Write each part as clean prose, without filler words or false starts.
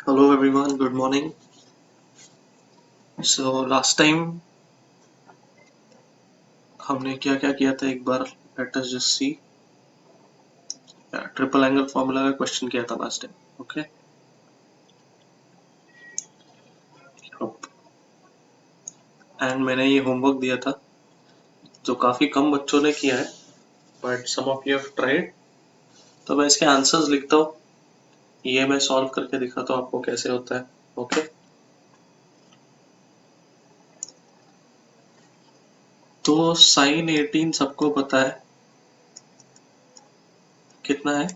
Hello everyone, good morning. So last time हमने क्या क्या किया था एक बार let us just see. Triple angle formula का क्वेश्चन किया था लास्ट टाइम. ओके, एंड मैंने ये होमवर्क दिया था जो काफी कम बच्चों ने किया है, but some of you have tried. तो मैं इसके आंसर्स लिखता हूँ, ये मैं सॉल्व करके दिखाता हूँ आपको कैसे होता है. ओके, तो साइन 18 सबको पता है कितना है,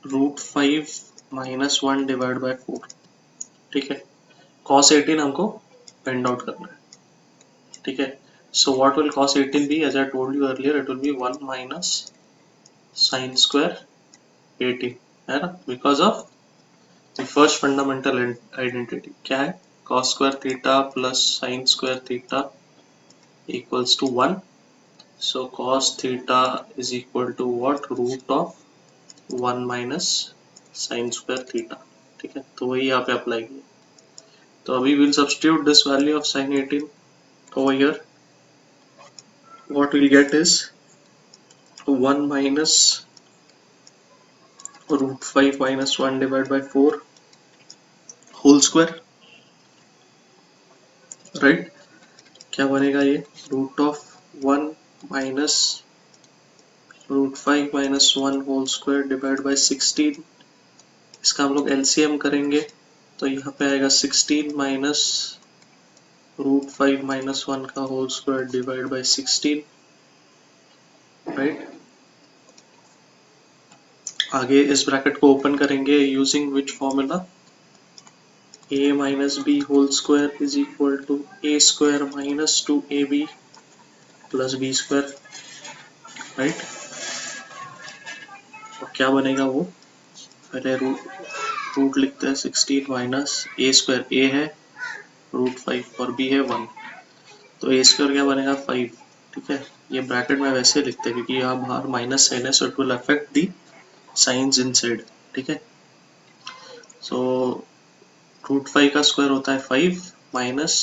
√5 -1 डिवाइड बाय 4. ठीक है, cos 18 हमको फाइंड आउट करना है. ठीक है, so what will cos 18 be? As I told you earlier, it will be 1 minus sin square 18, है ना, because of the first fundamental identity. क्या है, cos square theta plus sin square theta equals to 1. So cos theta is equal to what, root of 1 minus sin square theta. ठीक है, तो वही यहाँ पे अप्लाई किया. तो अभी we'll substitute this value of sin 18 over here. What we'll get is 1 minus √5 minus 1 divided by 4 whole square, right? क्या बनेगा ये, root of 1 minus √5 minus 1 whole square divided by 16. इसका हम लोग LCM करेंगे तो यहाँ पे आएगा 16 माइनस √5 minus 1 का whole square divide by 16, right. आगे इस ब्रैकेट को ओपन करेंगे using which formula, a minus b whole square is equal to a square minus 2ab plus b square, right. और क्या बनेगा वो, पहले रूट लिखते हैं 16 माइनस ए स्क्वायर, ए है √5 और बी है 1, तो ए स्क्वायर क्या बनेगा 5. ठीक है, ये ब्रैकेट में वैसे लिखते हैं क्योंकि यहाँ बाहर माइनस साइन है, so it will affect the science inside. ठीक है, सो √5 का स्क्वायर होता है 5 minus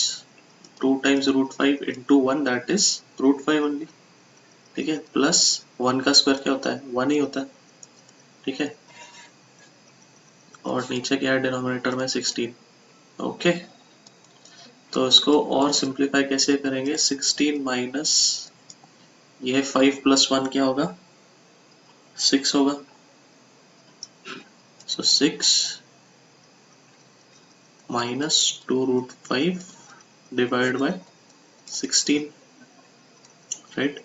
2 times √5 into 1 that is √5 only. ठीक है, प्लस 1 का स्क्वायर क्या होता है, 1 ही होता है. ठीक है, और नीचे क्या है डिनोमिनेटर में 16. ओके, तो इसको और सिंप्लीफाई कैसे करेंगे, 16 माइनस ये 5 प्लस 1 क्या होगा, 6 होगा. सो 6 माइनस 2√5 डिवाइड बाय 16, राइट.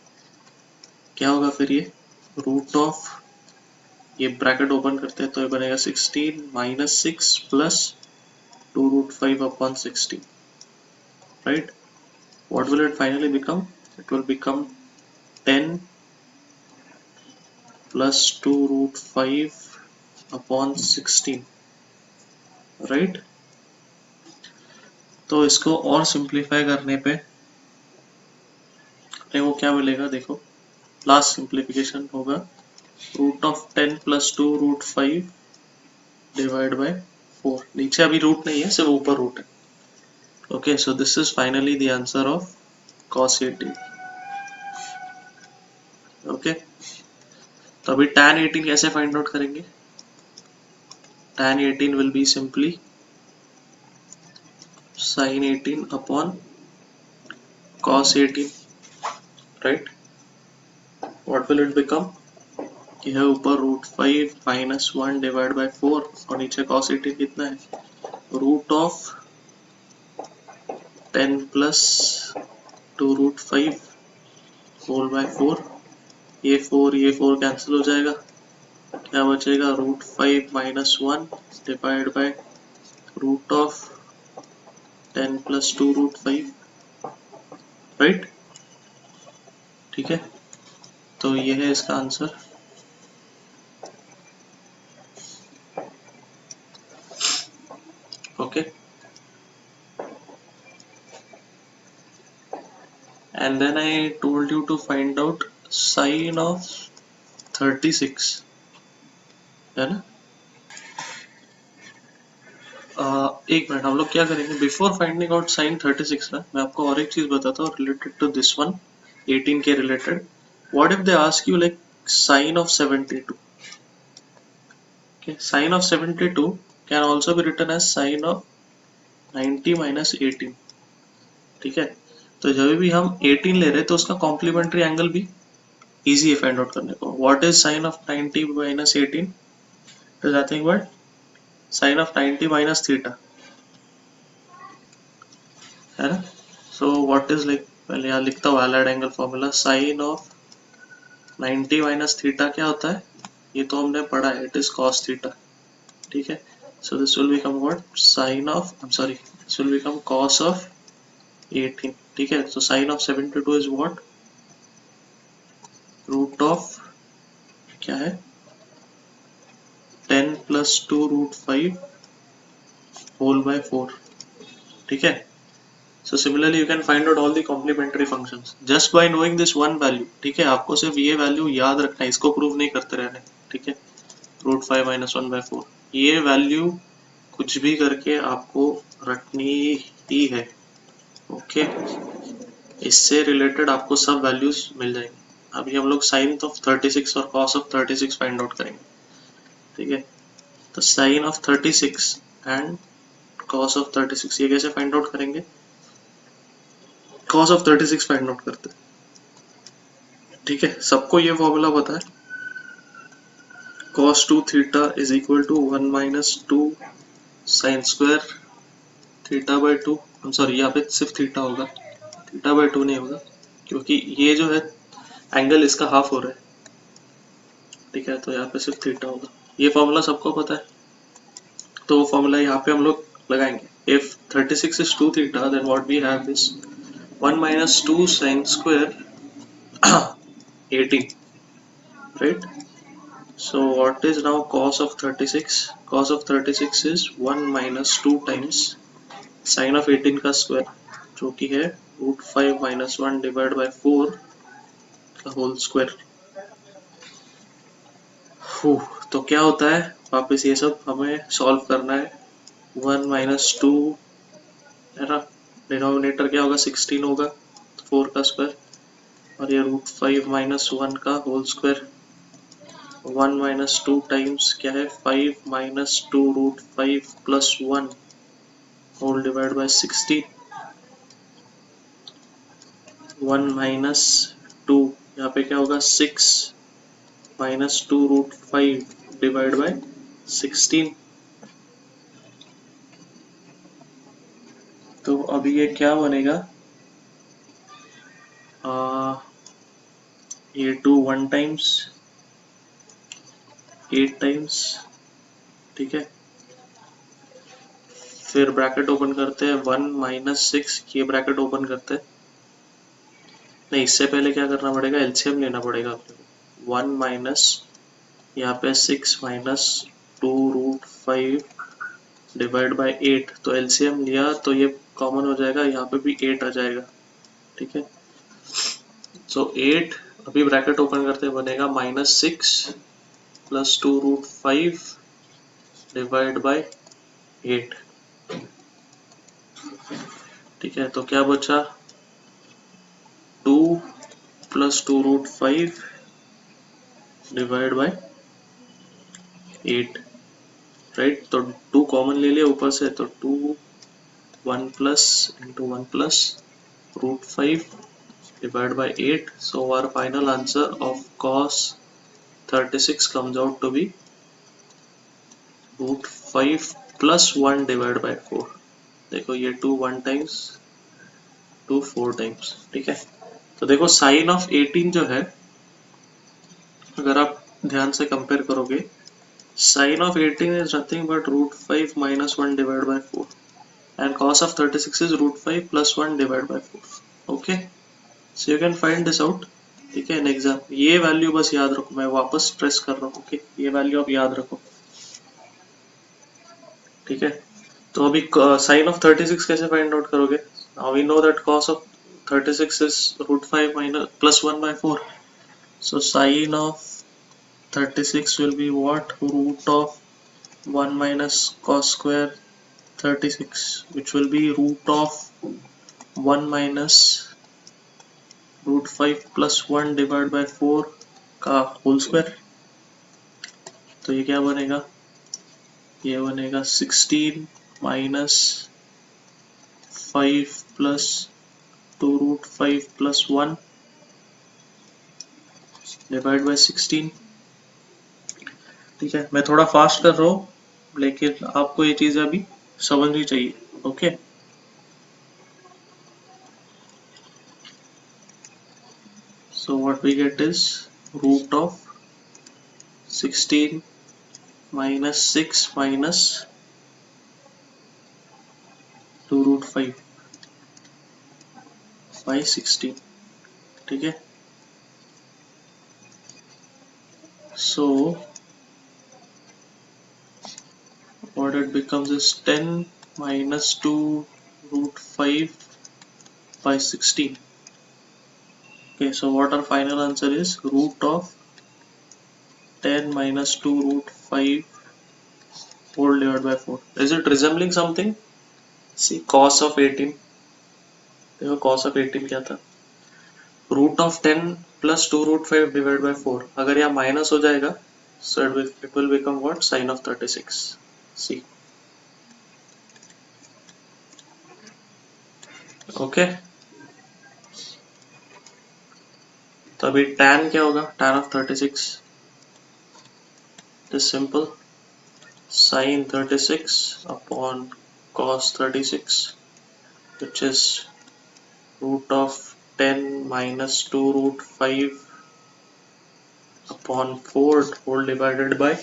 क्या होगा फिर ये, रूट ऑफ, ये ब्रैकेट ओपन करते हैं तो ये बनेगा 16 minus 6 plus 2√5 upon 16, right. What will it finally become? It will become 10 plus 2√5 upon 16, right? तो इसको और सिंप्लीफाई करने पे अपने को क्या मिलेगा, देखो लास्ट सिंप्लीफिकेशन होगा root of 10 plus 2√5 divide by 4. नीचे अभी रूट नहीं है, सिर्फ ऊपर रूट है. Okay, so this is finally the answer of cos 18. Okay, तो अभी tan 18 कैसे फाइंड आउट करेंगे, tan 18 will be simply sin 18 upon cos 18, right. What will it become, यह ऊपर √5 माइनस 1 डिवाइड बाय 4 और नीचे cos 18 कितना है, root of 10 plus 2√5 whole by 4. ये 4 कैंसिल हो जाएगा, क्या बचेगा, √5 minus 1 divide by root of 10 plus 2√5, right. ठीक है, तो ये है इसका answer. Okay, and then I told you to find out sine of 36, है ना. एक मिनट, हम लोग क्या करेंगे बिफोर फाइंडिंग आउट साइन 36 ना, मैं आपको और एक चीज बताता हूँ रिलेटेड टू दिस वन 18 के related. What if they ask you like sine of 72? okay, sine of 72 can also be written as sine of 90 minus 18. ठीक है, तो जब भी हम 18 ले रहे हैं तो उसका कॉम्प्लीमेंट्री एंगल भी इजी है फाइंड आउट करने को. What is sine of 90 minus 18? It is nothing but sine of 90 minus theta, है ना. सो व्हाट इज लाइक, पहले यहाँ लिखता हूँ allied angle formula. Sine of 90 minus theta क्या होता है, ये तो हमने पढ़ा है, इट इज कॉस थीटा. ठीक है, so this will become what, sine of, I am sorry, this will become cos of 18. ठीक है, so sine of 72 is what, root of क्या है 10 प्लस 2 रूट 5 होल बाय 4. ठीक है, so similarly you can find out all the complementary functions just by knowing this one value. ठीक है, आपको सिर्फ ये वैल्यू याद रखना है, इसको प्रूव नहीं करते रहने. ठीक है, रूट 5 माइनस 1 बाय 4, ये वैल्यू कुछ भी करके आपको रखनी ही है. ओके, इससे रिलेटेड आपको सब वैल्यूज मिल जाएंगे. अभी हम लोग साइन ऑफ 36 और कॉस ऑफ 36 फाइंड आउट करेंगे. ठीक है, तो sine of 36 and cos of 36 ये कैसे फाइंड आउट करेंगे. कॉस ऑफ 36 फाइंड आउट करते हैं. ठीक है, सबको ये फॉर्मूला पता है, cos 2 theta is equal to 1 minus 2 sine square theta by 2. हम सॉरी, यहाँ पे सिर्फ थीटा होगा, थीटा बाई 2 नहीं होगा, क्योंकि ये जो है एंगल इसका हाफ हो रहा है. ठीक है, तो यहाँ पे सिर्फ थीटा होगा. ये फॉर्मूला सबको पता है, तो वो फॉर्मूला यहाँ पे हम लोग लगाएंगे. If 36 is 2 theta, then what we have is 1 minus 2 sin square 18, right? So what is now cos of 36? Cos of 36 is 1 minus 2 times sin of 18 का स्क्वायर, जो कि है रूट 5 माइनस 1 डिवाइड बाई 4 का होल स्क्वायर. तो क्या होता है, वापस ये सब हमें सॉल्व करना है. 1 माइनस 2 है ना, डिनोमिनेटर क्या होगा 16 होगा, 4 का स्क्वायर, और ये रूट 5 माइनस 1 का होल स्क्वायर. 1 माइनस 2 टाइम्स क्या है 5 minus 2 root 5 plus 1 whole divide by 16. 1 minus 2 यहाँ पे क्या होगा 6 माइनस 2 रूट 5 डिवाइड बाय 16. तो अभी ये क्या बनेगा, ये 2 1 टाइम्स 8 टाइम्स. ठीक है, फिर ब्रैकेट ओपन करते हैं 1 माइनस 6, ये ब्रैकेट ओपन करते हैं. नहीं, इससे पहले क्या करना पड़ेगा, एलसीएम लेना पड़ेगा अपने को. 1 माइनस यहाँ पे 6 माइनस 2 रूट 5 डिवाइड बाय 8, तो एलसीएम लिया तो ये कॉमन हो जाएगा, यहाँ पे भी 8 आ जाएगा. ठीक है, सो 8 अभी ब्रैकेट ओपन करते बनेगा minus 6 plus 2 root 5 divide by 8. ठीक है, तो क्या बचा 2 plus 2 root 5 divide by 8, right. तो 2 कॉमन ले लिया ऊपर से, तो 2 1 plus into 1 plus root 5 divided by 8. So our final answer of cos 36 comes out to be root 5 plus 1 divided by 4. देखो ये 2 1 times 2 4 times. ठीक है, तो देखो साइन ऑफ 18 जो है, अगर आप ध्यान से कंपेयर करोगे, sign of 18 is nothing but root 5 minus 1 divided by 4 and cos of 36 is root 5 plus 1 divided by 4. Okay, so you can find this out. ठीक है, इन एग्जाम ये वैल्यू बस याद रखो, मैं वापस स्ट्रेस कर रहा हूँ. ओके, ये वैल्यू आप याद रखो. ठीक है, तो अभी साइन ऑफ 36 कैसे फाइंड आउट करोगे. Now we know that cos of 36 is root 5 minus plus 1 by 4. So sin of 36 will be what, root of 1 minus cos square 36, which will be root of 1 minus root 5 plus 1 divide by 4 का whole square. तो ये क्या बनेगा, ये बनेगा 16 minus 5 plus 2 root 5 plus 1 divide by 16। ठीक है, मैं थोड़ा फास्ट कर रहा हूँ, लेकिन आपको ये चीज़ अभी समझनी चाहिए। Okay, so what we get is root of 16 minus 6 minus 2 root 5 by 16। ठीक है, so what it becomes is 10 minus 2 root 5 by 16। Okay, so what our final answer is root of 10 minus 2 root 5 whole divided by 4। Is it resembling something? See cos of 18, देखो cos of 18 क्या था, root of 10 plus 2 root 5 divide by 4। अगर यहाँ minus हो जाएगा, so it will become what, sin of 36। see, okay, तो अभी tan क्या होगा, tan of 36 is simple, sin 36 upon cos 36, which is root of 10 minus 2 root 5 upon 4 whole divided by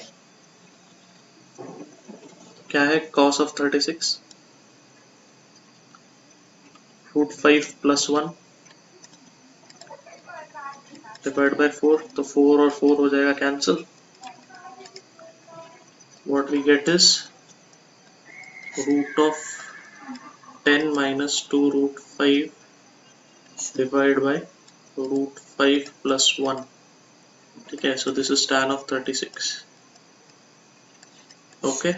क्या है, cos of 36 root 5 plus 1 divide by 4। तो 4 और 4 हो जाएगा cancel. what we get is root of 10 minus 2 root 5 divided by root 5 plus 1। ठीक है, so this is tan of 36। okay,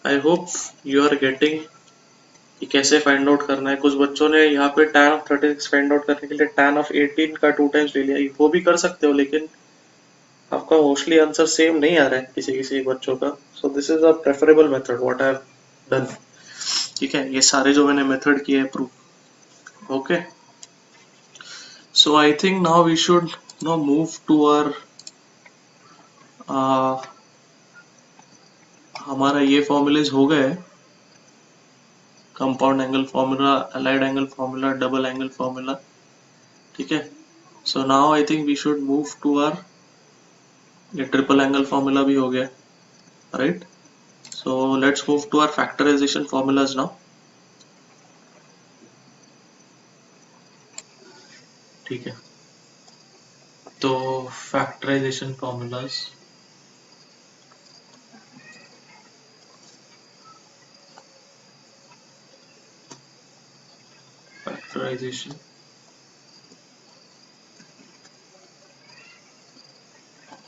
I hope you are getting कि कैसे फाइंड आउट करना है। कुछ बच्चों ने यहाँ पे tan of 36 फाइंड आउट करने के लिए tan of 18 का 2 टाइम्स ले लिया, वो भी कर सकते हो, लेकिन आपका मोस्टली आंसर सेम नहीं आ रहा है किसी किसी बच्चों का। So this is a preferable method what I have done. ठीक है, ये सारे जो मैंने मेथड किए हैं prove. Okay, so I think now we should no move to our हमारा ये फॉर्मूलेज हो गए, compound angle formula, allied angle formula, double angle formula. ठीक है, so now I think we should move to our, ये triple angle formula भी हो गया, right. So let's move to our factorization formulas now. ठीक है, तो फैक्टराइजेशन फॉर्मूलाज, फैक्टराइजेशन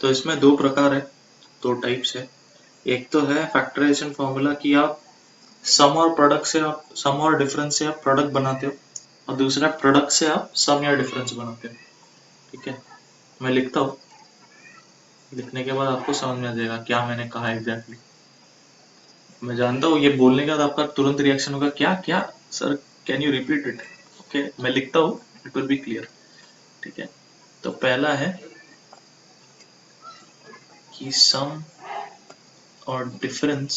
तो इसमें दो प्रकार है, दो टाइप्स है। एक तो है फैक्टराइजेशन फॉर्मूला कि आप सम और प्रोडक्ट से, आप सम और डिफरेंस से आप प्रोडक्ट बनाते हो, और दूसरा प्रोडक्ट से आप सम या डिफरेंस बनाते हो। ठीक है, मैं लिखता हूँ, लिखने के बाद आपको समझ में आ जाएगा क्या मैंने कहा एग्जैक्टली। मैं जानता हूँ ये बोलने के बाद आपका तुरंत रिएक्शन होगा, क्या क्या sir, can you repeat it. Okay, मैं लिखता हूँ, इट विल बी क्लियर। ठीक है, तो पहला है कि सम और डिफरेंस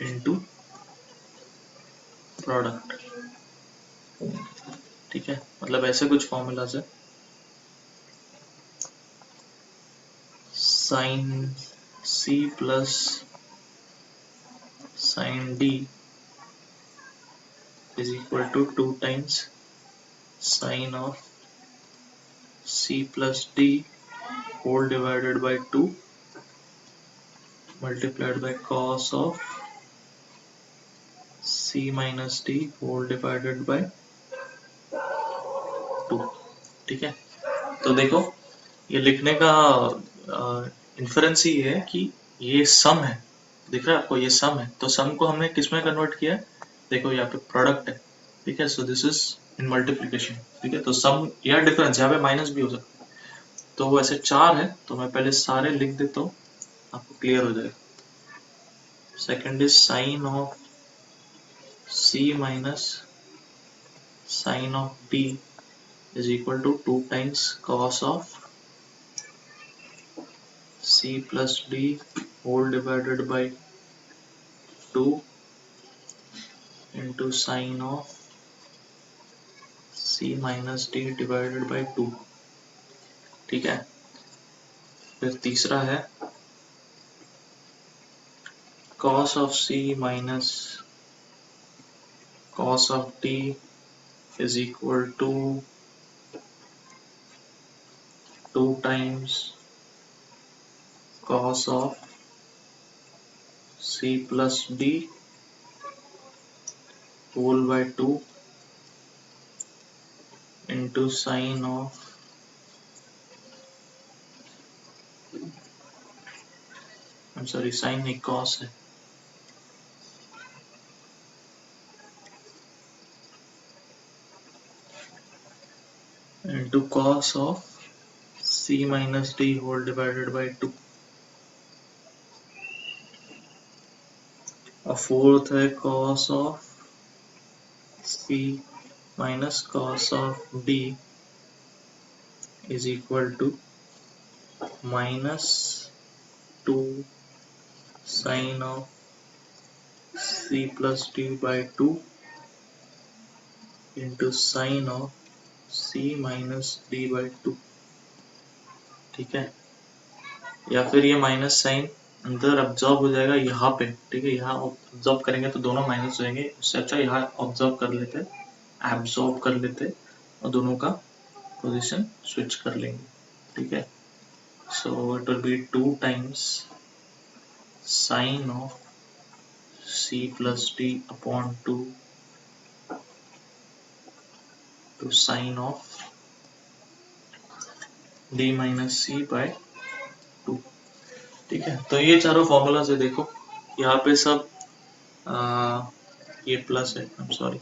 इनटू प्रोडक्ट। ठीक है, मतलब ऐसे कुछ फॉर्मूलाज है, sine C plus sine D is equal to 2 times sine of c plus d whole divided by 2 multiplied by cos of c minus d whole divided by 2। ठीक है, तो देखो ये लिखने का इन्फरेंस ही है कि ये सम है, दिख रहा है आपको, ये सम है। तो सम को हमने किस में कन्वर्ट किया, देखो यहाँ पे प्रोडक्ट है, ठीक है। So this is in multiplication, ठीक है। तो सम या डिफरेंस, यहाँ पे माइनस भी हो सकता है। तो वैसे 4 है, तो मैं पहले सारे लिख देता हूँ, आपको क्लियर हो जाएगा। Second is sine of c minus sine of d is equal to 2 times cos of c plus d whole divided by 2 into sin of c minus d divided by 2, ठीक है। फिर तीसरा है cos of c minus cos of d is equal to 2 times cos of c plus d whole by 2 into sin of sin नहीं cos है, into cos of c minus d whole divided by 2। और fourth है cos of c minus cos of d is equal to minus 2 sin of c plus d by 2 into sin of c minus d by 2, ठीक है। या फिर ये minus sign अंदर absorb हो जाएगा यहाँ पे, ठीक है। यहाँ ऑब्जॉर्व करेंगे तो दोनों माइनस हो जाएंगे, उससे अच्छा यहाँ ऑब्जॉर्व कर लेते, एब्जॉर्व कर लेते और दोनों का पोजीशन स्विच कर लेंगे, ठीक है। So it will be 2 times sin of c plus d upon 2 to sin of d minus c by 2, ठीक है। तो ये चारों फॉर्मूला से देखो, यहाँ पे सब ये प्लस है, आई एम सॉरी,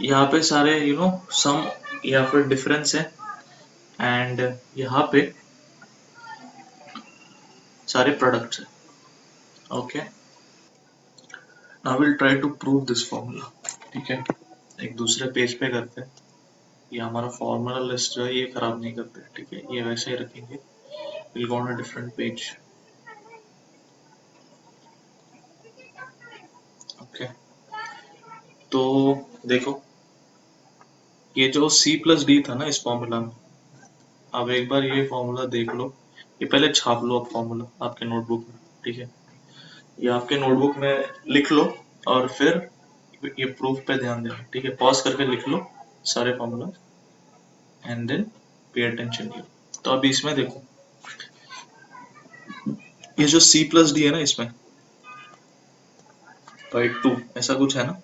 यहाँ पे सारे सम या फिर डिफरेंस है, एंड यहाँ पे सारे प्रोडक्ट्स है, okay. Now will try to prove this formula, ठीक है। एक दूसरे पेज पे करते हैं, ये हमारा फॉर्मूला लिस्ट जो है ये खराब नहीं करते, ठीक है। ये वैसे ही रखेंगे, will go on a different page, okay. तो देखो, ये जो c प्लस डी था ना इस फॉर्मूला में, अब एक बार ये फॉर्मूला देख लो, ये पहले छाप लो आप फॉर्मूला आपके नोटबुक में, ठीक है। ये आपके नोटबुक में लिख लो और फिर ये प्रूफ पे ध्यान देना, ठीक है। पॉज करके लिख लो सारे formula and then pay attention here. तो अभी इसमें देखो, ये जो c प्लस डी है ना इसमें बाई 2 ऐसा कुछ है ना,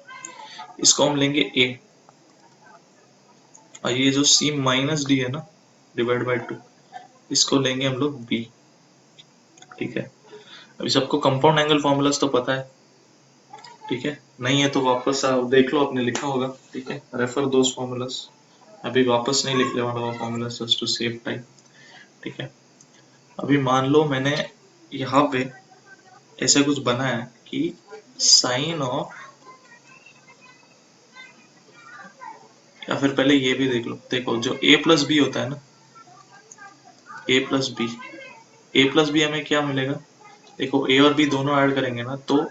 इसको हम लेंगे a, और ये जो c माइनस डी है ना डिवाइड बाई 2, इसको लेंगे हम लोग b, ठीक है। अभी सबको कंपाउंड एंगल फॉर्मूलास तो पता है, ठीक है। नहीं है तो वापस देख लो, आपने लिखा होगा, ठीक है। रेफर दोस फॉर्मूलास, अभी वापस नहीं लिखने वाला वो formulas just to save time, ठीक है। अभी मान लो मैंने यहाँ पे ऐसे कुछ बनाया कि साइन ऑफ, या फिर पहले ये भी देख लो, देखो जो a प्लस बी होता है ना, a plus B, a plus B हमें क्या मिलेगा, देखो a और b दोनों ऐड करेंगे ना, तो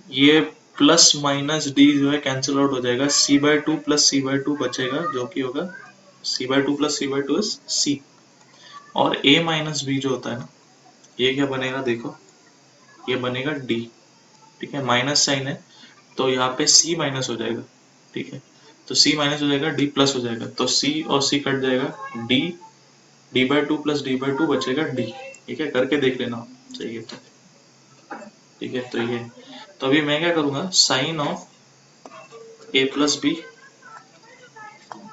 ये प्लस माइनस डी जो है कैंसिल आउट हो जाएगा, c by 2 plus c by 2 बचेगा, जो कि होगा c by 2 plus c by 2 is c। और a माइनस बी जो होता है ना, ये क्या बनेगा, देखो ये बनेगा d, ठीक है। माइनस साइन है तो यहाँ पे c माइनस हो जाएगा, ठीक है। तो c माइनस हो जाएगा, d प्लस हो जाएगा, तो c और c कट जाएगा, d by 2 plus d by 2 बचेगा d, ठीक है। करके देख लेना, सही है तो, ठीक है। तो ये, तो अभी मैं क्या करूँगा, sine of a plus B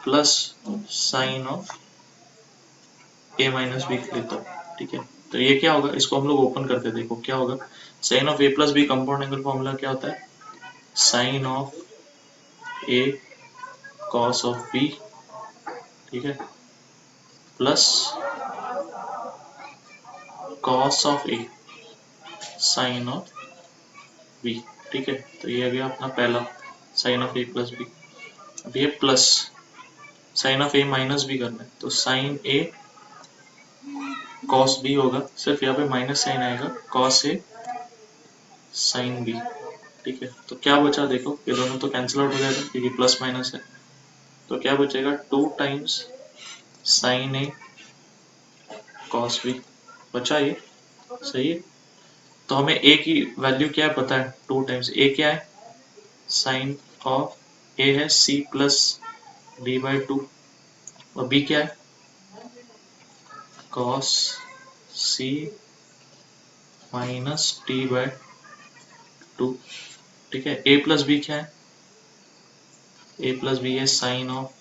plus sine of A minus B लेता हूँ, ठीक है। तो ये क्या होगा, इसको हम लोग ओपन करके देखो क्या होगा। Sine of A plus B compound angle formula क्या होता है, sine of A cos of B, ठीक है, plus cos of A sine of B, ठीक है। तो ये आ गया अपना पहला sine of A plus B. अब ये plus sine of A minus B करना है, तो साइन ए कॉस बी होगा, सिर्फ यहाँ पे माइनस साइन आएगा, कॉस ए साइन बी, ठीक है। तो क्या बचा देखो, ये दोनों तो कैंसिल आउट हो जाएगा क्योंकि प्लस माइनस है। तो क्या बचेगा, 2 times sine A cos B बचा, ये सही है। तो हमें ए की वैल्यू क्या है पता है, 2 टाइम्स ए क्या है, साइन ऑफ ए है सी प्लस डी बाई 2, और बी क्या है, cos C minus T by 2, ठीक है। ए प्लस बी क्या है, ए प्लस बी है साइन ऑफ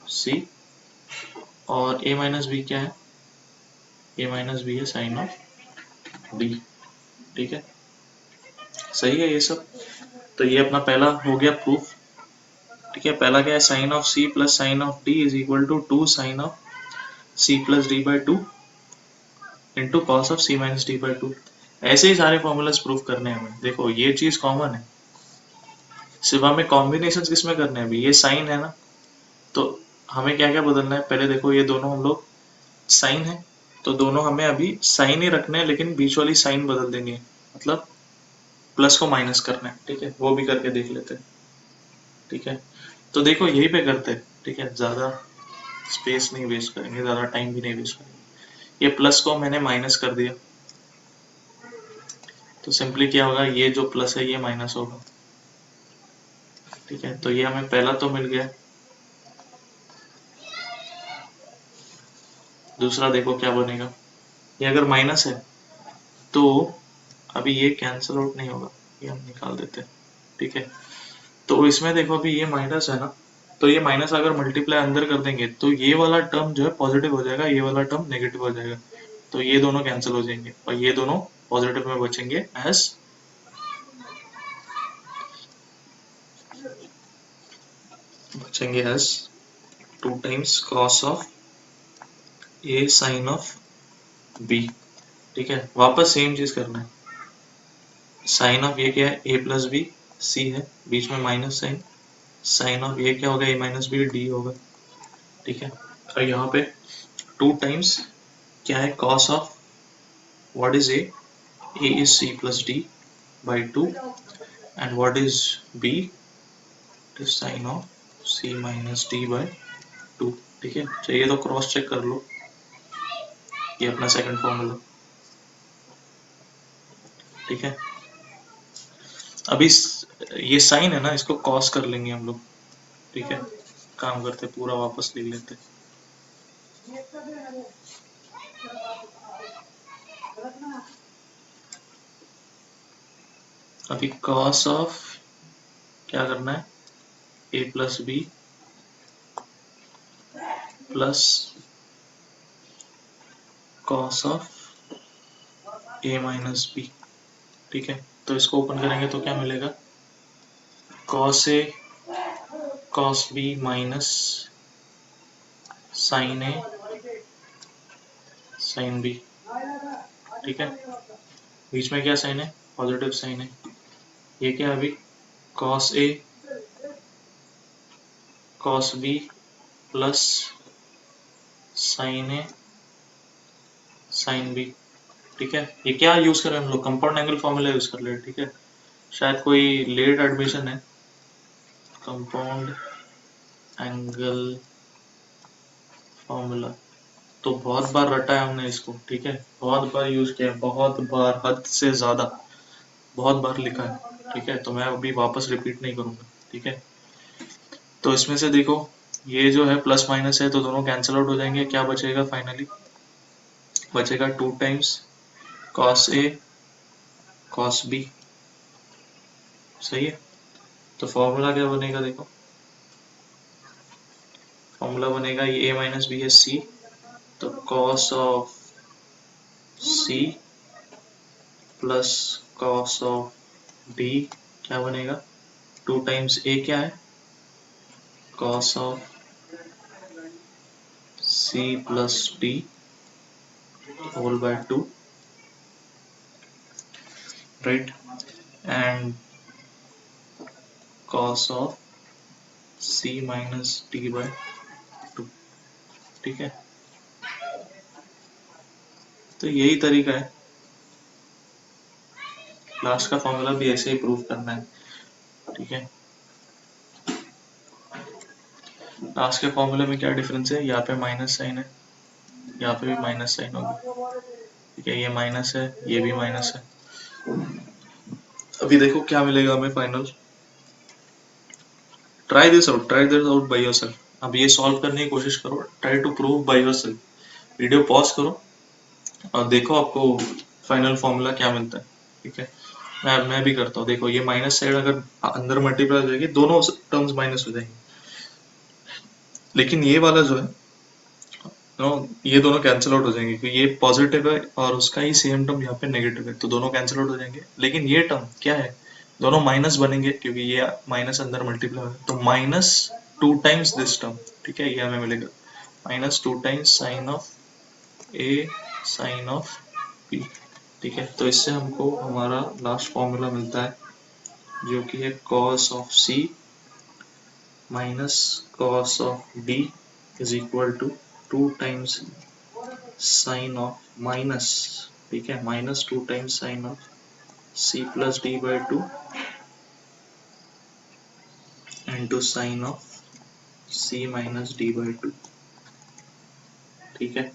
सी, और ए माइनस बी क्या है, ए माइनस बी है साइन ऑफ डी, ठीक है। सही है ये सब। तो ये अपना पहला हो गया प्रूफ, ठीक है। पहला क्या है, sine of C plus sine of D is equal to 2 sine of C plus D by 2 into cos of C minus D by 2। ऐसे ही सारे फॉर्मूलाज प्रूफ करने हैं हमें। देखो ये चीज कॉमन है, सिर्फ हमें कॉम्बिनेशन किसमें करने हैं, अभी ये साइन है ना, तो हमें क्या क्या बदलना है, पहले देखो ये दोनों हम लोग साइन है, तो दोनों हमें अभी साइन ही रखने हैं, लेकिन बीच वाली साइन बदल देनी है, मतलब प्लस को माइनस करना है, ठीक है। वो भी करके देख लेते हैं, ठीक है। तो देखो यही पे करते हैं, ठीक है, ज्यादा स्पेस नहीं वेस्ट करेंगे, ज्यादा टाइम भी नहीं वेस्ट करेंगे। ये प्लस को मैंने माइनस कर दिया, तो सिंपली क्या होगा, ये जो प्लस है ये माइनस होगा, ठीक है। तो ये हमें पहला तो मिल गया, दूसरा देखो क्या बनेगा, ये अगर माइनस है तो अभी ये कैंसिल आउट नहीं होगा, ये हम निकाल देते हैं, ठीक है। तो इसमें देखो अभी ये माइनस है ना, तो ये माइनस अगर मल्टीप्लाई अंदर कर देंगे तो ये वाला टर्म जो है पॉजिटिव हो जाएगा, ये वाला टर्म नेगेटिव हो जाएगा, तो ये दोनों कैंसिल हो जाएंगे और ये दोनों पॉजिटिव में बचेंगे as as 2 times cos of A sine of B, ठीक है। वापस सेम चीज करना है, साइन ऑफ ये क्या है, ए प्लस बी, सी है बीच में माइनस साइन, साइन ऑफ ये क्या होगा, ए माइनस बी डी होगा, ठीक है। और यहाँ पे 2 टाइम्स क्या है, cos of what is A is C plus D by 2 and what is B, is sine of C minus D by 2, ठीक है। चाहिए तो क्रॉस चेक कर लो, ये अपना सेकंड फॉर्मूला, ठीक है। अभी ये साइन है ना, इसको कॉस कर लेंगे हम लोग, ठीक है। काम करते पूरा वापस लिख लेते, अभी कॉस ऑफ क्या करना है, A plus B plus cos of A minus B, ठीक है। तो इसको ओपन करेंगे तो क्या मिलेगा, cos A cos B minus sine A sine B, ठीक है। बीच में क्या साइन है, पॉजिटिव साइन है, ये क्या है अभी, cos A cos B plus sign A sine B, ठीक है। ये क्या यूज करें हम लोग, कंपाउंड एंगल फॉर्मूला यूज कर ले, ठीक है। शायद कोई लेट एडमिशन है, कंपाउंड एंगल फॉर्मूला तो बहुत बार रटा है हमने इसको, ठीक है, बहुत बार यूज किया है, बहुत बार, हद से ज्यादा बहुत बार लिखा है, ठीक है। तो मैं अभी वापस रिपीट नहीं करूंगा, ठीक है। तो इसमें से देखो ये जो है प्लस माइनस है, तो दोनों कैंसिल आउट हो जाएंगे, क्या बचेगा फाइनली, बचेगा 2 times cos A cos B, सही है। तो फॉर्मूला क्या बनेगा देखो, फॉर्मूला बनेगा ये ए माइनस बी है सी, तो cos of C plus cos of D क्या बनेगा, 2 टाइम्स A क्या है, cos of C plus D whole by 2, right, and cos of C minus D by 2, ठीक है। तो यही तरीका है, लास्ट का फॉर्मूला भी ऐसे ही प्रूव करना है, ठीक है। लास्ट के फॉर्मूले में क्या डिफरेंस है, यहाँ पे माइनस साइन है, यहाँ पे भी माइनस साइन होगी, ठीक है, ये माइनस है, ये भी माइनस है। अभी देखो क्या मिलेगा हमें final, try this out by yourself. अब ये सॉल्व करने की कोशिश करो, try to prove by yourself, video pause करो और देखो आपको फाइनल फॉर्मूला क्या मिलता है, ठीक है। मैं भी करता हूँ, देखो ये माइनस साइड अगर अंदर मल्टीप्लाई हो जाएगी, दोनों टर्म्स माइनस हो जाएंगे, लेकिन ये वाला जो है नो, ये दोनों कैंसिल आउट हो जाएंगे क्योंकि ये पॉजिटिव है और उसका ही सेम टर्म यहाँ पे नेगेटिव है, तो दोनों कैंसिल आउट हो जाएंगे। लेकिन ये टर्म क्या है, दोनों माइनस बनेंगे क्योंकि ये माइनस अंदर मल्टीप्लाई है, तो माइनस 2 टाइम्स दिस टर्म, ठीक है, ये हमें मिलेगा minus 2 times sine of A sine of B, ठीक है। तो इससे हमको हमारा लास्ट फॉर्मूला मिलता है जो कि है cos of C minus cos of D is equal to 2 times sine of minus, ठीक है, minus 2 times sine of C plus D by 2 into sine of C minus D by 2, ठीक है।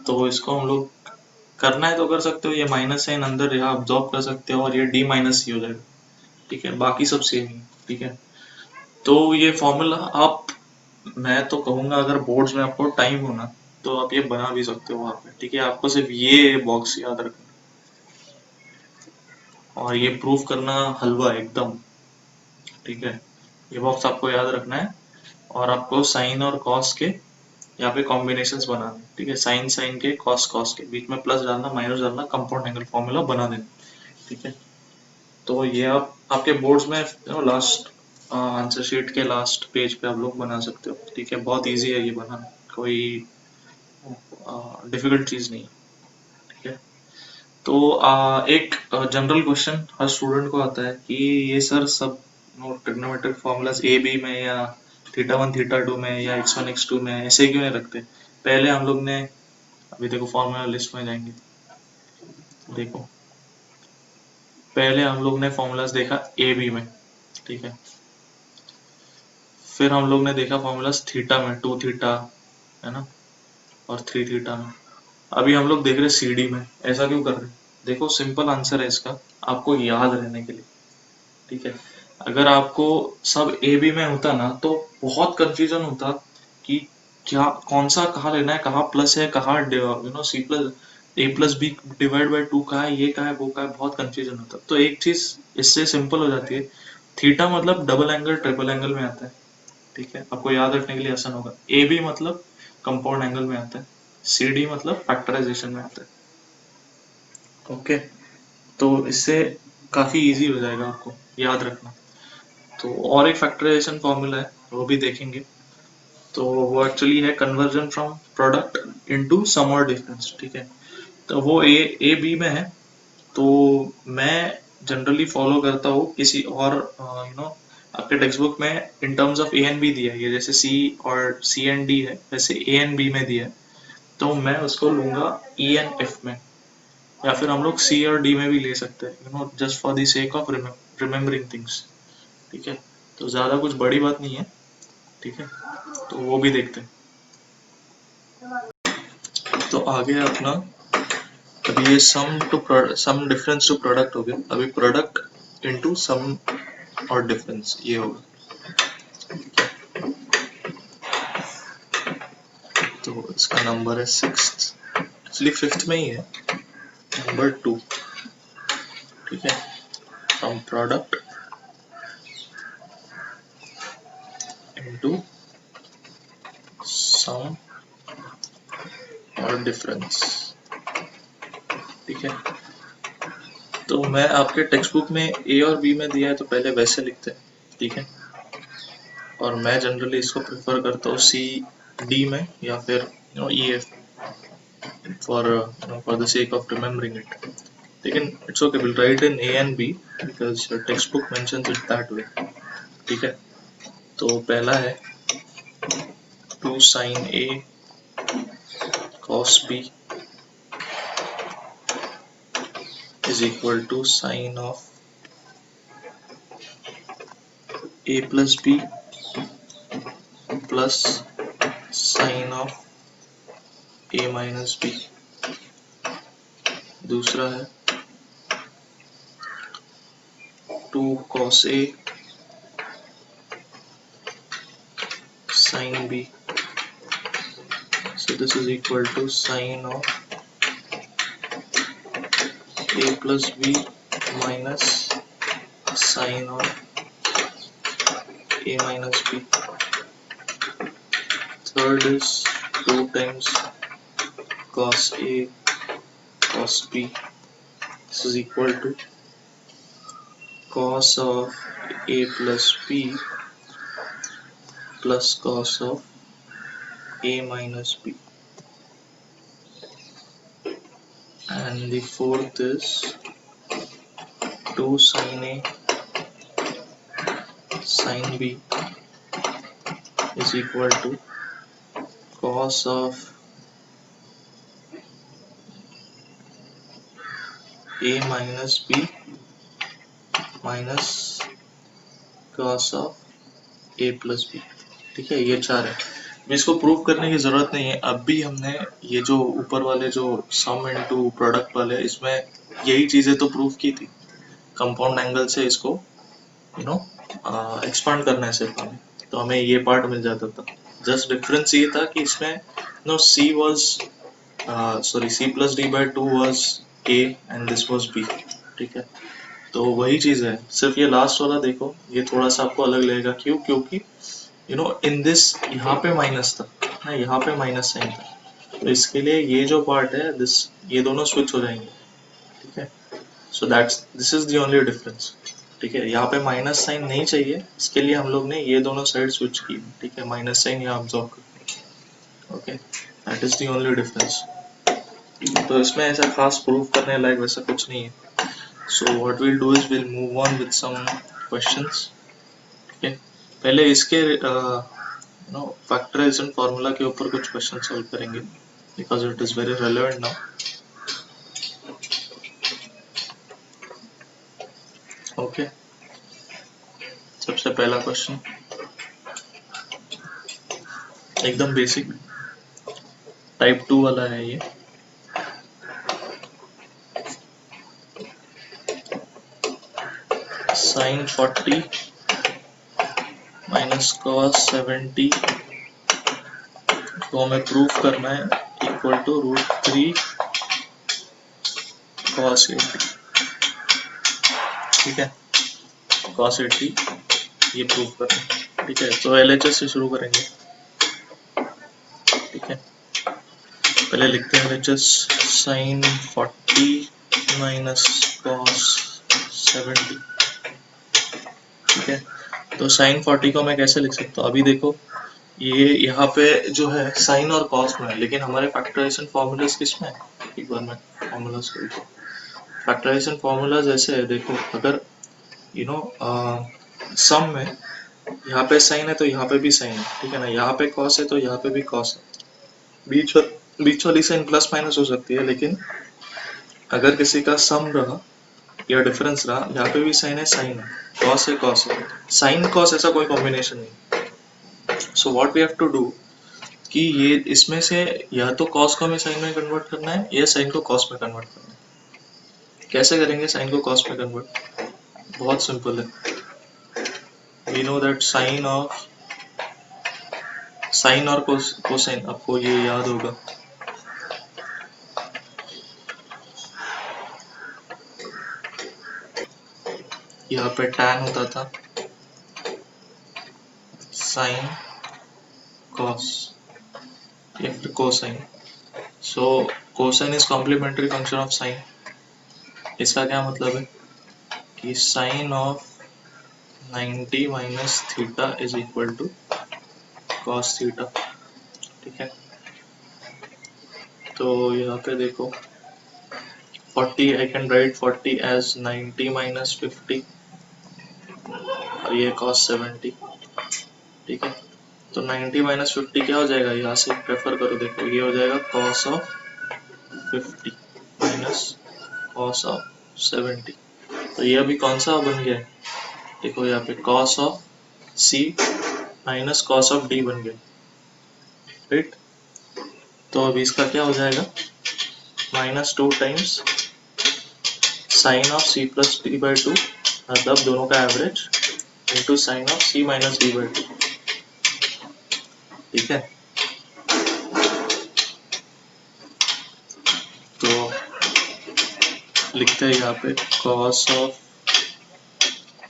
तो इसको हम लोग करना है तो कर सकते हो, ये माइनस साइन अंदर यहाँ ऑब्जॉर्व कर सकते हो और ये D माइनस C हो जाएगा, ठीक है, बाकी सब सेम ही, ठीक है। तो ये फॉर्मूला आप, मैं तो कहूँगा अगर बोर्ड्स में आपको टाइम हो ना तो आप ये बना भी सकते हो वहाँ पे, ठीक है। आपको सिर्फ ये बॉक्स याद रखना और ये प्रूफ करना हलवा एकदम, ठीक है। ये बॉक्स आपको याद रखना है और आपको साइन और कॉस के यहाँ पे कॉम्बिनेशंस बनाने, ठीक है, साइन साइन के कॉस कॉस के बीच में प्लस डालना माइनस डालना, कंपाउंड एंगल फॉर्मूला बना देना, ठीक है। तो ये आप आपके बोर्ड्स में लास्ट आंसर शीट के लास्ट पेज पे आप लोग बना सकते हो, ठीक है। बहुत इजी है ये बनाना, कोई डिफिकल्ट चीज़ नहीं है, ठीक है। तो एक जनरल क्वेश्चन हर स्टूडेंट को आता है कि ये सर सब ट्रिग्नोमेट्रिक फॉर्मूलाज ए बी में या थीटा 1 थीटा 2 में या x1 x2 में ऐसे क्यों नहीं रखते। पहले हम लोग ने, अभी देखो फॉर्मूला लिस्ट में जाएंगे, देखो पहले हम लोग ने फॉर्मूलाज देखा ए बी में, ठीक है, फिर हम लोग ने देखा फॉर्मूलाज थीटा में 2 थीटा है ना और 3 थीटा में, अभी हम लोग देख रहे सी डी में। ऐसा क्यों कर रहे हैं, देखो सिंपल आंसर है इसका, आपको याद रहने के लिए, ठीक है। अगर आपको सब ए बी में होता ना तो बहुत कंफ्यूजन होता कि क्या कौन सा कहाँ लेना है, कहाँ प्लस है, कहाँ C plus A plus B divide by 2 कहाँ है, ये कहाँ है, वो कहाँ है, बहुत कंफ्यूजन होता। तो एक चीज इससे सिंपल हो जाती है, थीटा मतलब डबल एंगल ट्रिपल एंगल में आता है, ठीक है, आपको याद रखने के लिए आसान होगा। ए बी मतलब कंपाउंड एंगल में आता है, सी डी मतलब फैक्टराइजेशन में आता है, ओके। तो इससे काफी इजी हो जाएगा आपको याद रखना। तो और एक फैक्टराइजेशन फॉर्मूला है वो भी देखेंगे, तो वो एक्चुअली है conversion from product into some और डिफरेंस, ठीक है। तो वो ए बी में है, तो मैं जनरली फॉलो करता हूँ किसी और आपके टेक्स्ट बुक में in terms of A and B दिया है, ये जैसे सी और सी एंड डी है वैसे ए एंड बी में दिया है, तो मैं उसको लूंगा ई एंड एफ में, या फिर हम लोग सी और डी में भी ले सकते हैं, just for the sake of remembering things, ठीक है। तो ज़्यादा कुछ बड़ी बात नहीं है, ठीक है, तो वो भी देखते हैं। तो आगे अपना, अभी ये सम डिफरेंस टू प्रोडक्ट हो गया, अभी प्रोडक्ट इनटू सम और डिफरेंस ये होगा। तो इसका नंबर है 6th, एक्चुअली 5th में ही है, नंबर 2, ठीक है। फ्रॉम प्रोडक्ट इनटू सम और डिफरेंस। ठीक है, तो मैं आपके टेक्स्ट बुक में ए और बी में दिया है तो पहले वैसे लिखते हैं। ठीक है, और मैं जनरली इसको प्रेफर करता हूँ सी डी में या फिर E F for the sake of remembering it. लेकिन it's okay, we'll write in A and B because your textbook mentions it that way. ठीक है, तो पहला है 2 sin A cos B is equal to sin of A plus B plus sin of A minus B। दूसरा है 2 cos A sin B, so this is equal to sin of A plus B minus sin of A minus B। Third is 2 times cos A cos B, this is equal to cos of A plus B plus cos of A minus B। And the fourth is 2 sin A sin B is equal to cos of A minus B minus cos of A plus B। ठीक है, ये चार है। इसको prove करने की जरूरत नहीं है, अब भी हमने ये जो ऊपर वाले जो सम इनटू प्रोडक्ट वाले इसमें यही चीजें तो प्रूव की थी। कंपाउंड एंगल से इसको एक्सपांड करना है सिर्फ हमें, तो हमें ये पार्ट मिल जाता था। जस्ट डिफरेंस ये था कि इसमें C was C plus D by 2 was A and this was B. ठीक है, तो वही चीज है, सिर्फ ये लास्ट वाला देखो, ये थोड़ा सा आपको अलग लगेगा। क्यों? क्योंकि इन दिस यहाँ पे माइनस था ना, यहाँ पे माइनस साइन था, तो इसके लिए ये जो पार्ट है ये दोनों स्विच हो जाएंगे। ठीक है, so this is the only difference. ठीक है, यहाँ पे माइनस साइन नहीं चाहिए, इसके लिए हम लोग ने ये दोनों साइड स्विच की। ठीक है, माइनस साइन यहाँ ऑब्जॉर्व कर। Okay, that is the only difference. तो इसमें ऐसा खास प्रूफ करने लायक वैसा कुछ नहीं है। So what will do is will move on with some questions. ठीक है, पहले इसके फैक्टराइजेशन फार्मूला के ऊपर कुछ क्वेश्चन सॉल्व करेंगे because it is very relevant now. Okay, सबसे पहला क्वेश्चन एकदम बेसिक टाइप 2 वाला है ये। sin 40 माइनस cos 70 को हमें प्रूफ करना है इक्वल टू √3 cos 80। ठीक है, cos 80 ये प्रूफ करना है। ठीक है, तो LHS से शुरू करेंगे। ठीक है, पहले लिखते हैं LHS sin 40 माइनस cos 70। ठीक है, तो sin 40 को मैं कैसे लिख सकता हूँ? अभी देखो, ये यहाँ पे जो है साइन और कॉस में है, लेकिन हमारे फैक्टराइजेशन फॉर्मूलाज किस में है? एक बार मैं फॉर्मूलाज को देखो। फैक्टराइजेशन फॉर्मूलाज ऐसे है, देखो, अगर सम में यहाँ पे साइन है तो यहाँ पे भी साइन है। ठीक है ना, यहाँ पे कॉस है तो यहाँ पे भी कॉस है। बीच वाली साइन प्लस माइनस हो सकती है, लेकिन अगर किसी का सम रहा या डिफरेंस रहा, यहाँ पे भी साइन है, कॉस है, कॉस है, साइन कॉस ऐसा कोई कॉम्बिनेशन नहीं। So what we have to do कि ये इसमें से या तो कॉस को हमें साइन में कन्वर्ट करना है या साइन को कॉस में कन्वर्ट करना है। कैसे करेंगे साइन को कॉस में कन्वर्ट? बहुत सिंपल है। वी नो दैट साइन और कोसाइन, आपको ये याद होगा। यहाँ पे tan होता था साइन कॉस, या फिर cosine. So cosine is complementary function of sine. इसका क्या मतलब है कि sine of 90 minus theta is equal to cos theta. ठीक है, तो यहाँ पे देखो 40, I can write 40 as 90 minus 50 और ये cos 70। ठीक है, तो 90 माइनस 50 क्या हो जाएगा, यहाँ से प्रेफर करो, देखो ये हो जाएगा cos of 50 minus cos of 70। तो ये अभी कौन सा बन गया है, देखो यहाँ पे cos of c minus cos of d बन गया, राइट। तो अभी इसका क्या हो जाएगा, -2 times sine of c plus d by 2, मतलब दोनों का average, into sine of c minus d by 2। ठीक है, तो लिखते हैं यहाँ पे cos of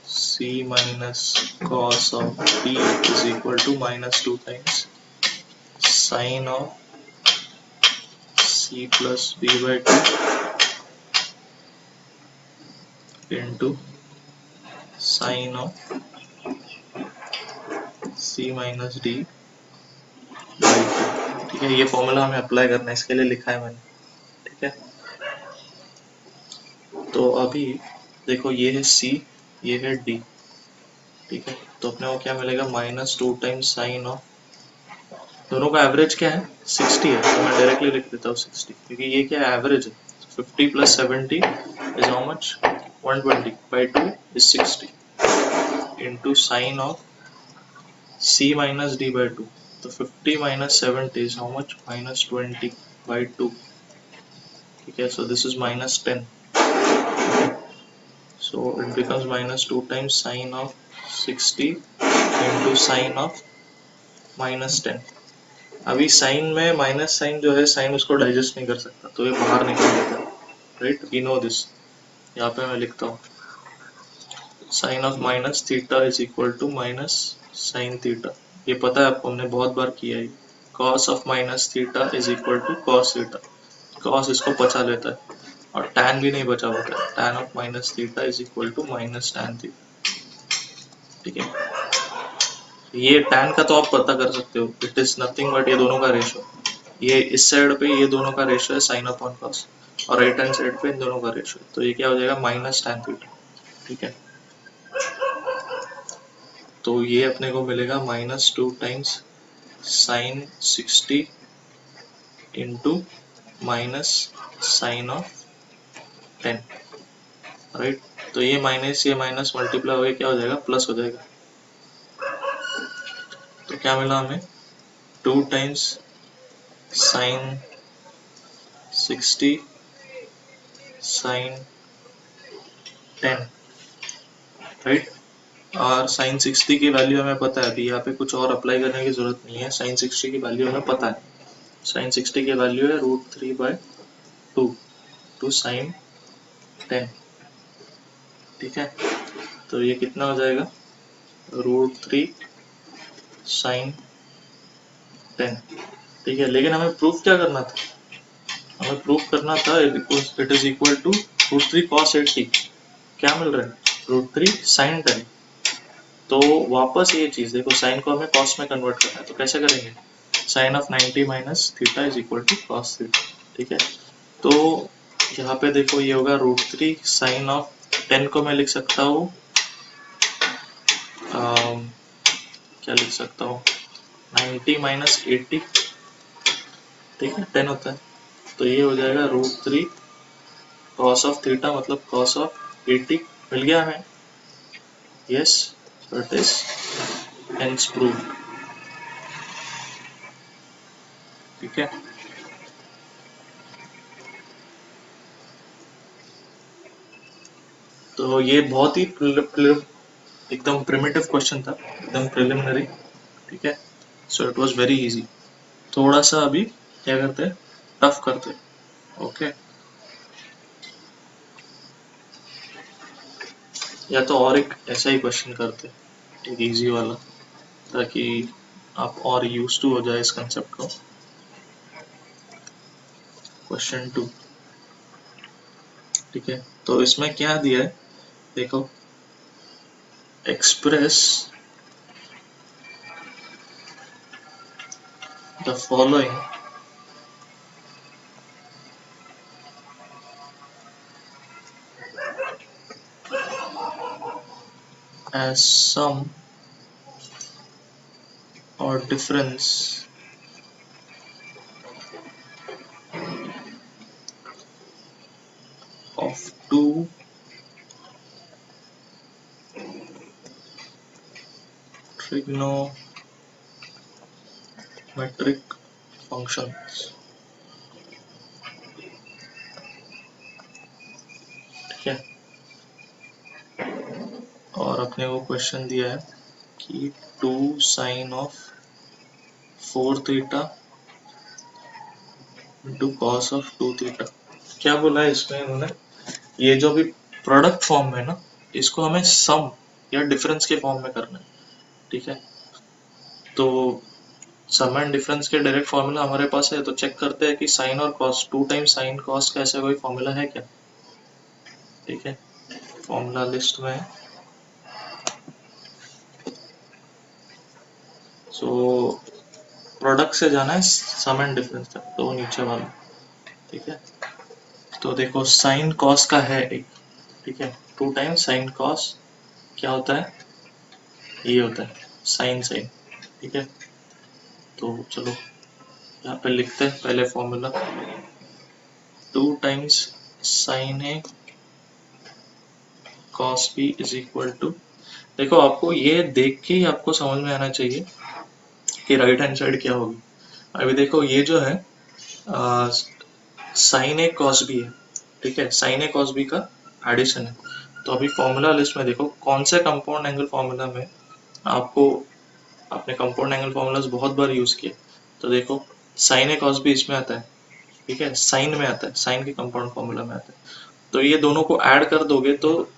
c minus cos of d is equal to -2 times sine of c plus d by 2 into sine of c minus d by 2। ठीक है, ये फॉर्मूला हमें अप्लाई करना है, इसके लिए लिखा है मैंने। ठीक है, तो अभी देखो ये है c, ये है d। ठीक है, तो अपने को क्या मिलेगा, -2 टाइम्स साइन ऑफ, दोनों का एवरेज क्या है 60 है, तो मैं डायरेक्टली लिख देता हूँ 60, क्योंकि ये क्या है एवरेज है। 50 plus 70 is how much, 120 by 2 is 60 into sine of c minus d by 2। तो 50 minus 70 is how much, -20 by 2। ठीक है, so this is -10, so it becomes -2 times sine of 60 into sine of -10। अभी sign में minus sign जो है, sign उसको digest नहीं कर सकता, तो ये बाहर निकल जाता है, राइट, वी नो दिस। यहाँ पे मैं लिखता हूँ sine of minus theta is equal to minus sine theta, ये पता है आपको, हमने बहुत बार किया है। Cos of minus theta is equal to cos theta, cos इसको बचा लेता है और tan भी नहीं बचा होता है, tan of minus theta is equal to minus tan theta. ठीक है, ये tan का तो आप पता कर सकते हो, इट इज नथिंग बट ये दोनों का रेशो, ये इस साइड पे ये दोनों का रेशो है साइन अपॉन कॉस, और राइट हैंड साइड पे इन दोनों का रेशो है, तो ये क्या हो जाएगा, माइनस tan थीटा। ठीक है, तो ये अपने को मिलेगा -2 times sine 60 into minus sine of 10, right. तो ये माइनस मल्टीप्लाई हो क्या हो जाएगा, प्लस हो जाएगा। तो क्या मिला हमें, 2 टाइम्स साइन 60 साइन 10, राइट। और साइन 60 की वैल्यू हमें पता है, अभी यहाँ पे कुछ और अप्लाई करने की जरूरत नहीं है, साइन 60 की वैल्यू हमें पता है। साइन 60 की वैल्यू है √3/2 टू साइन 10। ठीक है, तो ये कितना हो जाएगा, √3 साइन 10। ठीक है, लेकिन हमें प्रूफ क्या करना था, हमें प्रूफ करना था it is equal to √3 cos 80। क्या मिल रहा है, √3 साइन 10। तो वापस ये चीज देखो, साइन को हमें कॉस में कन्वर्ट करना है, तो कैसे करेंगे, sine of 90 minus theta is equal to cos theta. ठीक है, तो यहाँ पे देखो ये होगा √3 साइन ऑफ 10 को मैं लिख सकता हूँ, क्या लिख सकता हूँ, 90 माइनस 80। ठीक है, 10 होता है, तो ये हो जाएगा √3 cos ऑफ थीटा, मतलब cos ऑफ 80 मिल गया हमें। Yes, so it is hence proved। ठीक है, तो ये बहुत ही एकदम प्रिमिटिव क्वेश्चन था, एकदम प्रिलिमिनरी। ठीक है, so it was very easy. थोड़ा सा अभी क्या करते हैं, टफ करते हैं। ओके, या तो और एक ऐसा ही क्वेश्चन करते हैं, एक इजी वाला, ताकि आप और यूज टू हो जाए इस कंसेप्ट को। क्वेश्चन 2। ठीक है, तो इसमें क्या दिया है देखो, express the following as sum or difference of two trigonometric functions। ठीक है, और अपने को क्वेश्चन दिया है कि 2 sin of 4 theta into cos of 2 theta. क्या बोला है इसमें इन्होंने, ये जो भी प्रोडक्ट फॉर्म है ना, इसको हमें सम या डिफरेंस के फॉर्म में करना है। ठीक है, तो सम एंड डिफरेंस के डायरेक्ट फॉर्मूला हमारे पास है, तो चेक करते हैं कि साइन और कॉस 2 टाइम्स साइन कॉस का ऐसा कोई फॉर्मूला है क्या। ठीक है, फॉर्मूला लिस्ट में है, सो प्रोडक्ट से जाना है सम एंड डिफरेंस तक, तो नीचे वाला। ठीक है, तो देखो साइन कॉस का है एक। ठीक है, 2 टाइम्स साइन कॉस क्या होता है, ये होता है साइन साइन। ठीक है, तो चलो यहाँ पे लिखते हैं पहले formula, 2 times sine A cos B is equal to, देखो आपको ये देख के ही आपको समझ में आना चाहिए कि राइट हैंड साइड क्या होगी। अभी देखो ये जो है साइन ए कॉस बी है। ठीक है, साइन ए कॉस बी का एडिशन है। तो अभी फॉर्मूला लिस्ट में देखो कौन से कंपाउंड एंगल फॉर्मूला में आपको अपने कंपाउंड एंगल फॉर्मूलाज बहुत बार यूज किए, तो देखो साइन ए कॉस बी इसमें आता है। ठीक है, साइन में आता है, साइन के कंपाउंड फॉर्मूला में आता है। तो ये दोनों को ऐड कर दोगे तो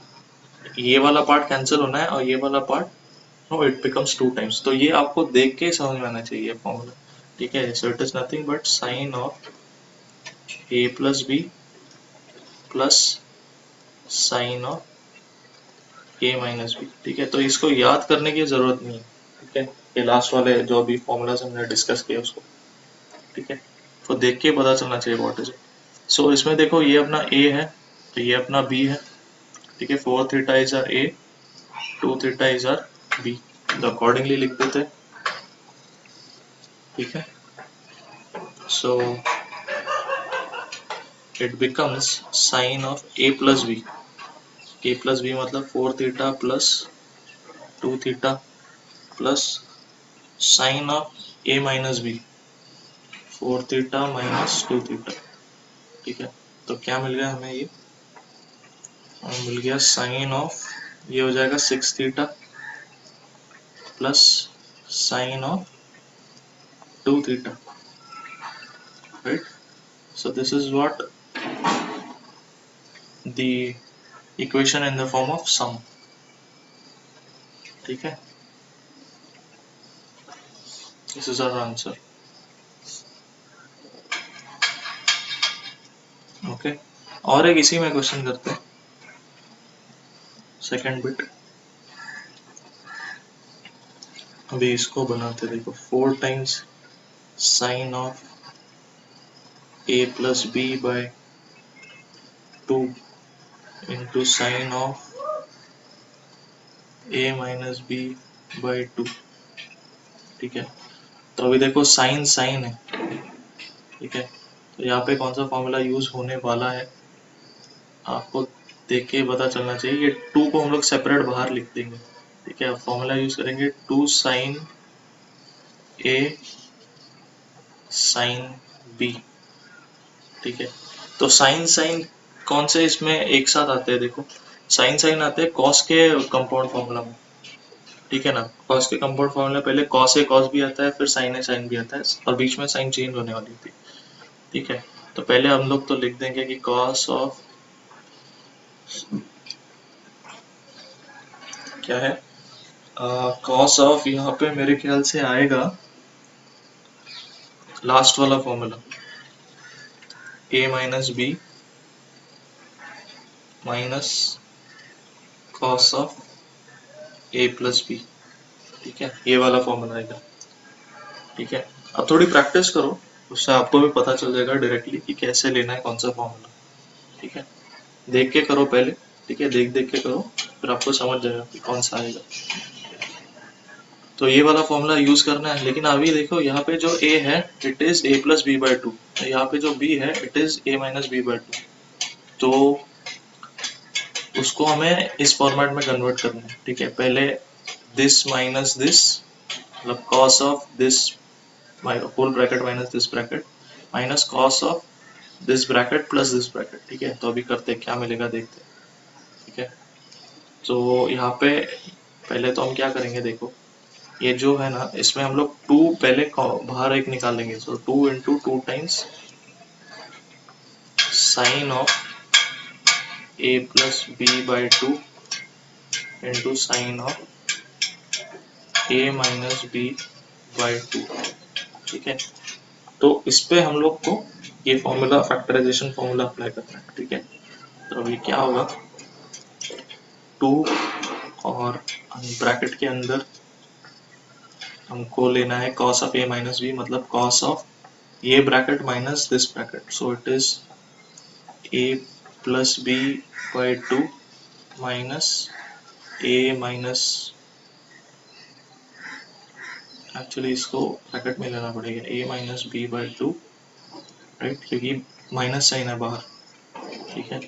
ये वाला पार्ट कैंसिल होना है और ये वाला part, no it becomes 2 times. तो ये आपको देख के समझ में आना चाहिए फॉर्मूला। ठीक है, so it is nothing but sine of A plus B plus sine of A minus B. ठीक है, तो इसको याद करने की जरूरत नहीं है। ठीक है, ये लास्ट वाले जो भी फॉर्मूलाज हमने डिस्कस किया उसको, ठीक है, तो देख के पता चलना चाहिए व्हाट इज इट। सो इसमें देखो ये अपना ए है, तो ये अपना बी है। ठीक है, 4 theta is our A, 2 theta is our B, तो अकॉर्डिंगली लिख देते हैं। ठीक है, so it becomes sine of A plus B, A plus B मतलब 4 theta plus 2 theta plus sine of A minus B 4 theta minus 2 theta. ठीक है, तो क्या मिल गया हमें, ये हमें मिल गया साइन ऑफ, ये हो जाएगा 6 theta plus sine of 2 theta. Right, so this is what the equation in the form of sum। ठीक है, this is our answer। Okay, और एक इसी में क्वेश्चन करते हैं, सेकंड बिट। अभी इसको बनाते, देखो 4 times sine of A plus B by 2 into sine of A minus B by 2। ठीक है, तो अभी देखो साइन साइन है। ठीक है, तो यहाँ पे कौन सा फॉर्मूला यूज होने वाला है आपको देख के पता चलना चाहिए। ये 2 को हम लोग सेपरेट बाहर लिख देंगे। ठीक है, फॉर्मूला यूज करेंगे 2 साइन ए साइन बी। ठीक है, तो साइन साइन कौन से इसमें एक साथ आते हैं, देखो साइन साइन आते हैं कॉस के कंपाउंड फॉर्मूला में। ठीक है ना, कॉस के कंपाउंड फॉर्मूला पहले कॉस ए कॉस भी आता है, फिर साइन ए साइन भी आता है, और बीच में साइन चेंज होने वाली थी। ठीक है, तो पहले हम लोग तो लिख देंगे कि कॉस ऑफ, क्या है, कॉस ऑफ, यहाँ पे मेरे ख्याल से आएगा लास्ट वाला formula, a minus B minus cos of a plus B. ठीक है, ये वाला फॉर्मूला आएगा। ठीक है, अब थोड़ी प्रैक्टिस करो, उससे आपको भी पता चल जाएगा डायरेक्टली कि कैसे लेना है कौन सा फॉर्मूला। ठीक है, देख के करो पहले। ठीक है, देख देख के करो, फिर आपको समझ जाएगा कि कौन सा आएगा। तो ये वाला फॉर्मूला यूज करना है। लेकिन अभी देखो यहाँ पे जो a है it is a plus B by two, यहाँ पे जो b है it is a minus B by two. तो उसको हमें इस फॉर्मेट में कन्वर्ट करना है। ठीक है, पहले दिस माइनस दिस, मतलब cos of this whole bracket minus this bracket minus cos of this bracket plus this bracket. ठीक है, तो अभी करते क्या मिलेगा देखते हैं। ठीक है, तो यहाँ पे पहले तो हम क्या करेंगे, देखो ये जो है ना, इसमें हम लोग टू पहले बाहर एक निकालेंगे। So two into two times sine of A plus B by two into sine of A minus B by two. ठीक है, तो इस पे हम लोग को ये फॉर्मूला, फैक्टराइजेशन फॉर्मूला अप्लाई करना है। ठीक है, तो अभी क्या होगा, टू और ब्रैकेट के अंदर हमको लेना है cos of a minus B, मतलब cos ऑफ ये bracket minus this bracket. So it is a plus B by two minus a minus, actually इसको ब्रैकेट में लेना पड़ेगा, a minus B by two, right, क्योंकि माइनस साइन है बाहर। ठीक है,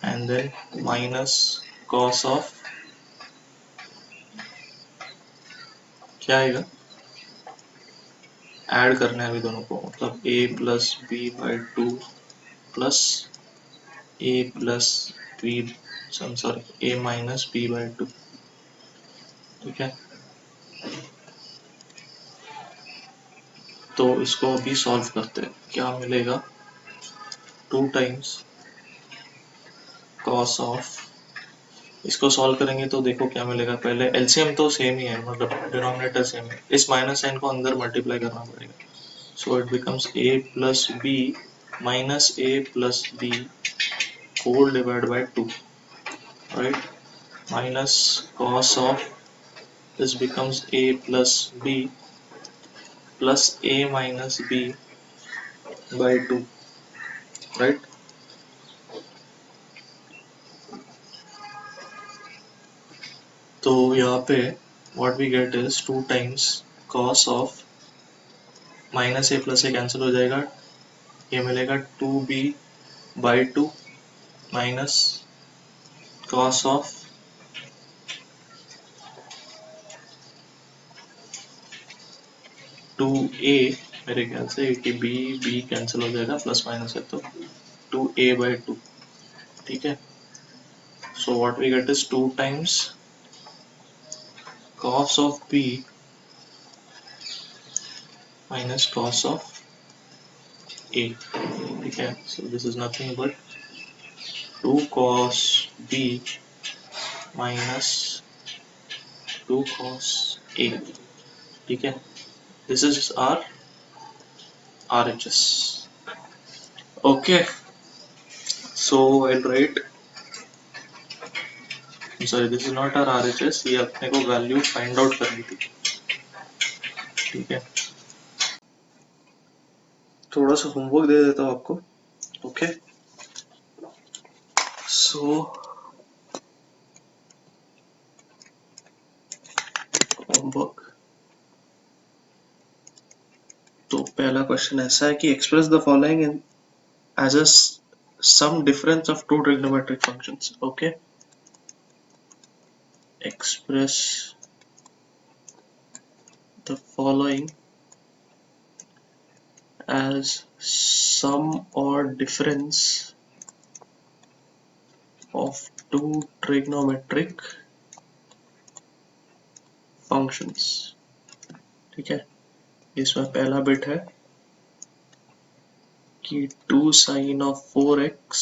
and then minus cos of क्या आएगा, ऐड करना है अभी दोनों को, मतलब a plus B by two plus a plus B, sorry a minus B by two. ठीक है, तो इसको अभी सॉल्व करते हैं, क्या मिलेगा, टू टाइम्स कॉस ऑफ, इसको सॉल्व करेंगे तो देखो क्या मिलेगा। पहले एलसीएम तो सेम ही है, मतलब डिनोमिनेटर सेम है, इस माइनस साइन को अंदर मल्टीप्लाई करना पड़ेगा। So it becomes a plus B minus a plus B whole divide by two, right, minus cos of this becomes a plus b plus a minus b by 2, right? तो यहाँ पे what we get is 2 times cos of minus a plus a cancel हो जाएगा, ये मिलेगा 2b by 2 minus cos of 2a, मेरे ख्याल से कि b कैंसिल हो जाएगा, प्लस माइनस है तो 2a by 2। ठीक है, so what we get is 2 times cos of b minus cos of a। ठीक है, so this is nothing but 2 cos b minus 2 cos a। ठीक है, this is our RHS। okay, so I'll write, sorry this is not our RHS, ये अपने को value find out करनी थी। ठीक है, थोड़ा सा होमवर्क दे देता हूँ आपको। ओके, सो होमवर्क, तो पहला क्वेश्चन ऐसा है कि express the following as a some difference of two trigonometric functions। okay, express the following as sum or difference of two trigonometric functions। ठीक है, इसमें पहला बिट है कि 2 sin of 4x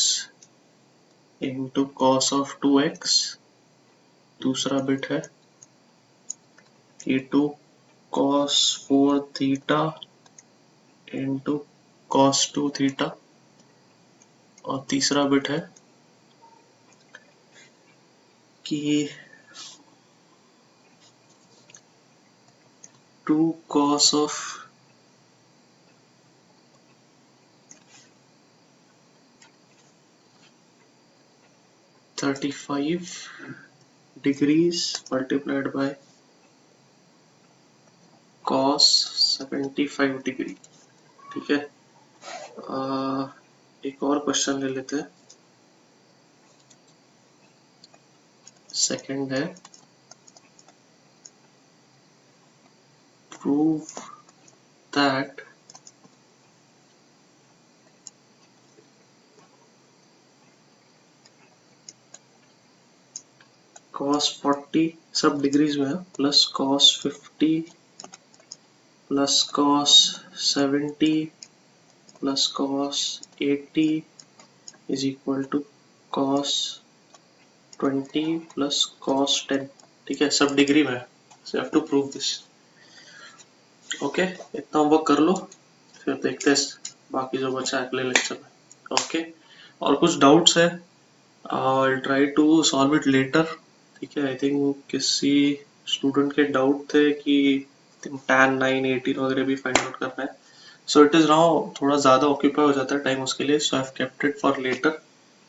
into cos of 2x, दूसरा bit है कि 2 cos 4 theta into cos 2 theta, और तीसरा बिट है कि 2 cos of 35 degrees multiplied by cos 75 degree. ठीक है, एक और क्वेश्चन ले लेते हैं। सेकंड है प्रूव दैट cos 40 सब डिग्रीज में है plus cos 50 plus cos 70 plus cos 80 is equal to cos 20 plus cos 10। ठीक है, सब डिग्री में है, so have to prove this. Okay, इतना होमवर्क कर लो, फिर देखते हैं बाकी जो बचा है अगले लेक्चर में। ओके, और कुछ डाउट्स है I try to solve it later. ठीक है, आई थिंक किसी स्टूडेंट के डाउट थे कि tan 9 18 वगैरह भी फाइंड आउट करना है, सो इट इज नाउ थोड़ा ज़्यादा ऑक्यूपाई हो जाता है टाइम उसके लिए, so I have kept it for later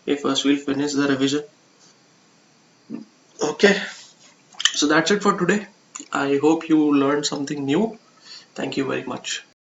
if first we'll finish the revision. Okay, so that's it for today. I hope you learned something new. Thank you very much.